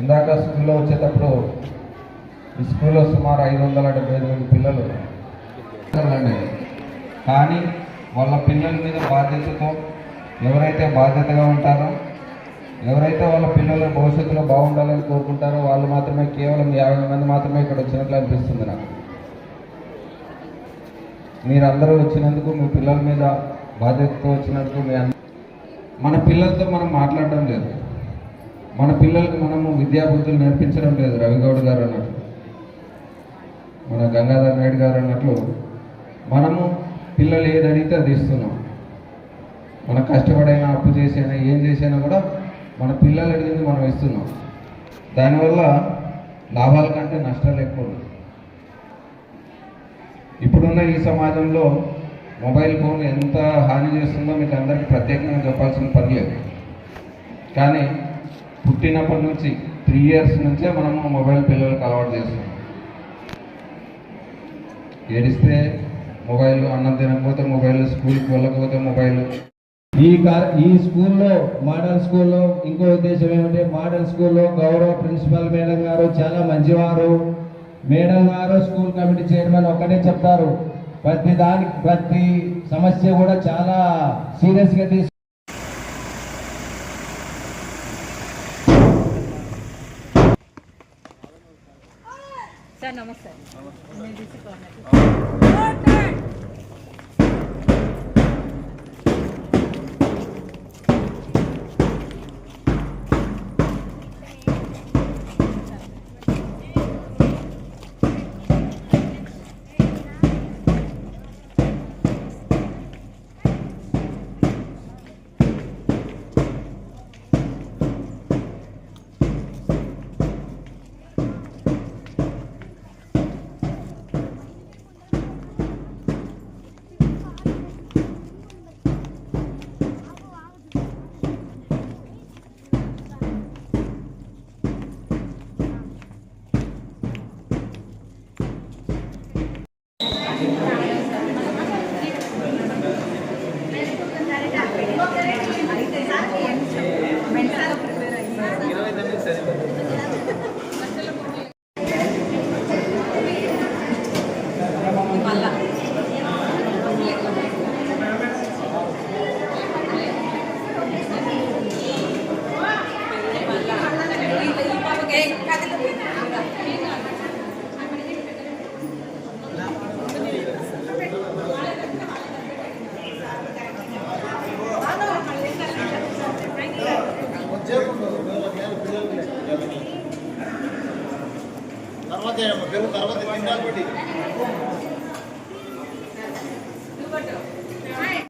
ఇందాక స్కూల్లో వచ్చేటప్పుడు ఈ స్కూల్లో సుమారు 575 మంది పిల్లలు, కానీ వాళ్ళ పిల్లల మీద బాధ్యతతో ఎవరైతే బాధ్యతగా ఉంటారో, ఎవరైతే వాళ్ళ పిల్లల భవిష్యత్తులో బాగుండాలని కోరుకుంటారో వాళ్ళు మాత్రమే, కేవలం 50 మంది మాత్రమే ఇక్కడ వచ్చినట్లు అనిపిస్తుంది నాకు. మీరందరూ వచ్చినందుకు, మీ పిల్లల మీద బాధ్యతతో వచ్చినందుకు మన పిల్లలతో మనం మాట్లాడడం లేదు, మన పిల్లలకు మనము విద్యాబుద్ధులు నేర్పించడం లేదు. రవిగౌడ్ గారు అన్నట్లు, మన గంగాధర్ నాయుడు గారు అన్నట్లు మనము పిల్లలు ఏది అడిగితే అది ఇస్తున్నాం. మన కష్టపడైనా, అప్పు చేసైనా, ఏం చేసైనా కూడా మన పిల్లలు అడిగింది మనం ఇస్తున్నాం. దానివల్ల లాభాల కంటే నష్టాలు ఎక్కువ. ఇప్పుడున్న ఈ సమాజంలో మొబైల్ ఫోన్ ఎంత హాని చేస్తుందో మీకు అందరికీ ప్రత్యేకంగా చెప్పాల్సిన పని లేదు. కానీ పుట్టినప్పటి నుంచి 3 years నుంచే మనము మొబైల్ పిల్లలకు అలవాటు చేస్తున్నాం. ఏడిస్తే మొబైల్, అన్నం తినకపోతే మొబైల్, స్కూల్కి వెళ్ళకపోతే మొబైల్. ఈ స్కూల్లో, మోడల్ స్కూల్లో ఇంకో ఉద్దేశం ఏమంటే, మోడల్ స్కూల్లో గౌరవ ప్రిన్సిపల్ మేడం గారు చాలా మంచివారు. మేడం గారు స్కూల్ కమిటీ చైర్మన్ ఒక్కటే చెప్తారు, ప్రతి సమస్య కూడా చాలా సీరియస్గా తీసుకు. సార్ నమస్తే. తర్వాత